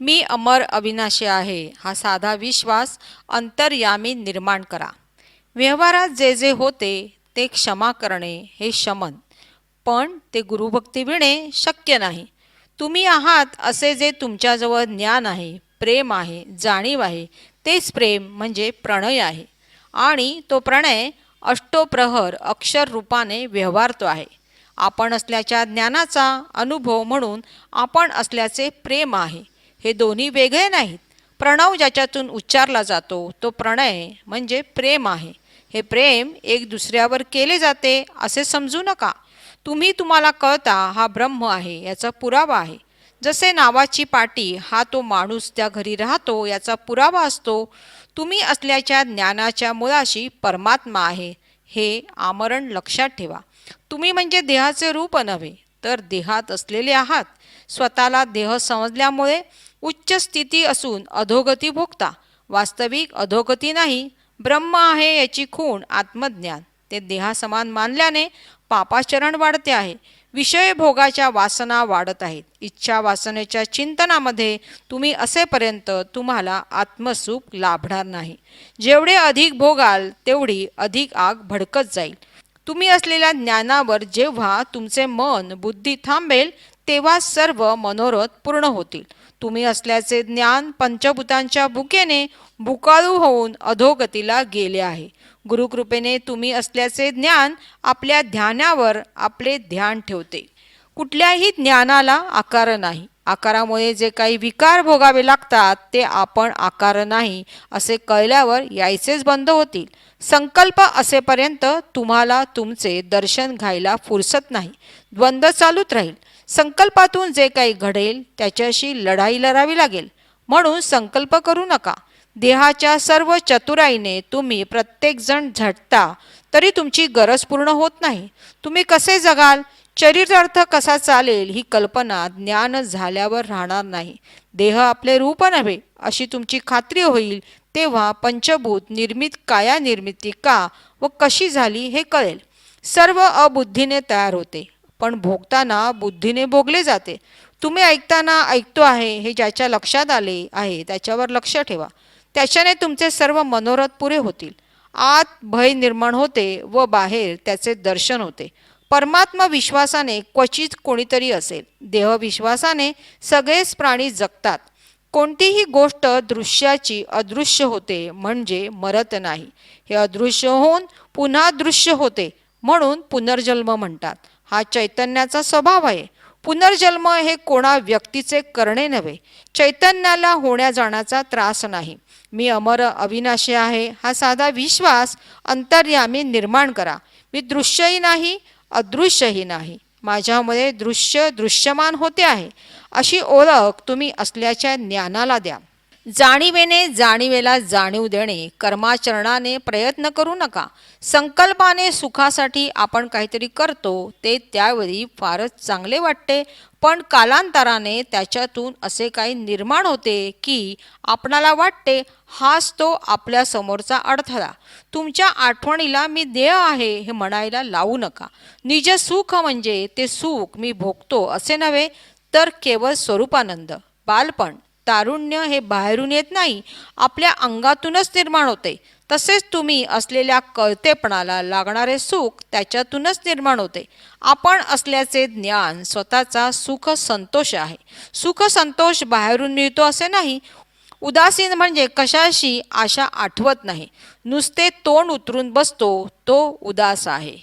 मी अमर अविनाशी आहे हा साधा विश्वास अंतर्यामी निर्माण करा। व्यवहारात जे जे होते ते क्षमा करणे हे शमन, पण ते गुरुभक्तीविणे शक्य नाही। तुम्ही आहात असे जे तुमच्याजवळ ज्ञान आहे, प्रेम आहे, जाणीव आहे, तेच प्रेम म्हणजे प्रणय आहे। आणि तो प्रणय अष्टोप्रहर अक्षर रूपाने व्यवहारतो आहे। आपण असल्याच्या ज्ञानाचा अनुभव म्हणून आपण असल्याचे प्रेम आहे। हे दोन्ही वेगळे नाहीत। प्रणव ज्याच्यातून उच्चारला जातो तो प्रणय म्हणजे प्रेम आहे। हे प्रेम एक दुसऱ्यावर केले जाते असे समजू नका। तुम्ही तुम्हाला कळता हा ब्रह्म आहे याचा पुरावा आहे। जसे नावाची पाटी हा तो माणूस त्या घरी राहतो याचा पुरावा असतो, तुम्ही असल्याच्या ज्ञानाच्या मुळाशी परमात्मा आहे हे आमरण लक्षात ठेवा। तुम्ही म्हणजे देहाचे रूप नव्हे, तर देहात असलेले आहात। स्वतःला देह समजल्यामुळे उच्च स्थिती असून अधोगती भोगता, वास्तविक अधोगती नाही। ब्रह्म आहे याची खूण आत्मज्ञान, ते देहासमान मानल्याने पापाचरण वाढते आहे। विषय भोगाच्या वासना वाढत आहेत। इच्छा वासनेच्या चिंतनामध्ये तुम्ही असेपर्यंत तुम्हाला आत्मसुख लाभणार नाही। जेवढे अधिक भोगाल तेवढी अधिक आग भडकत जाईल। तुम्ही असलेल्या ज्ञानावर जेव्हा तुमचे मन बुद्धी थांबेल तेव्हा सर्व मनोरथ पूर्ण होतील। तुम्ही असल्याचे ज्ञान पंचभूतांच्या भुकेने भुकाळू होऊन अधोगतीला गेले आहे। गुरुकृपेने तुम्ही असल्याचे ज्ञान आपल्या ध्यानावर आपले ध्यान ठेवते। कुठल्याही ज्ञानाला आकार नाही। आकारामुळे जे काही विकार भोगावे लागतात ते आपण आकार नाही असे कळल्यावर यायचेच बंद होतील। संकल्प असेपर्यंत तुम्हाला तुमचे दर्शन घ्यायला फुरसत नाही, द्वंद्व चालूच राहील। संकल्पातून जे काही घडेल त्याच्याशी लढाई लढावी लागेल, म्हणून संकल्प करू नका। देहाच्या सर्व चतुराईने तुम्ही प्रत्येकजण झटता तरी तुमची गरज पूर्ण होत नाही। तुम्ही कसे जगाल, चरितार्थ कसा चालेल ही कल्पना ज्ञान झाल्यावर राहणार नाही। देह आपले रूप नव्हे अशी तुमची खात्री होईल तेव्हा पंचभूत निर्मित काया निर्मिती का व कशी झाली हे कळेल। सर्व अबुद्धीने तयार होते, पण भोगताना बुद्धीने भोगले जाते। तुम्ही ऐकताना ऐकतो आहे हे ज्याच्या लक्षात आले आहे त्याच्यावर लक्ष ठेवा, त्याच्याने तुमचे सर्व मनोरथ पुरे होतील। आत भय निर्माण होते व बाहेर त्याचे दर्शन होते। परमात्मा विश्वासाने क्वचित कोणीतरी असेल, देह विश्वासाने सगळेच प्राणी जगतात। कोणतीही गोष्ट दृश्याची अदृश्य होते म्हणजे मरत नाही। हे अदृश्य होऊन पुन्हा दृश्य होते म्हणून पुनर्जन्म म्हणतात। हा चैतन्याचा स्वभाव आहे। पुनर्जन्म हे कोणा व्यक्तीचे करणे नव्हे, चैतन्याला होण्या जाण्याचा त्रास नाही। मी अमर अविनाशी आहे हा साधा विश्वास अंतर्यामी निर्माण करा। मी दृश्यही नाही अदृश्यही नाही, माझ्यामुळे दृश्य दृश्यमान होते आहे अशी ओळख तुम्ही असल्याच्या ज्ञानाला द्या। जाणीवेने जाणीवेला जाणीव देणे, कर्माचरणाने प्रयत्न करू नका। संकल्पाने सुखासाठी आपण काहीतरी करतो ते त्यावेळी फारच चांगले वाटते, पण कालांतराने त्याच्यातून असे काही निर्माण होते की आपणाला वाटते हाच तो आपल्या समोरचा अडथळा। तुमच्या आठवणीला मी देह आहे हे म्हणायला लावू नका। निज सुख म्हणजे ते सुख मी भोगतो असे नव्हे, तर केवळ स्वरूपानंद। बालपण तारुण्य हे बाहेरून येत नाही, आपल्या अंगातूनच निर्माण होते। तसेच तुम्ही असलेल्या कळतेपणाला लागणारे सुख त्याच्यातूनच निर्माण होते। आपण असल्याचे ज्ञान स्वतःचा सुख संतोष आहे। सुख संतोष बाहेरून मिळतो असे नाही। उदासीन म्हणजे कशाशी आशा आठवत नाही, नुसते तोंड उतरून बसतो तो उदास आहे।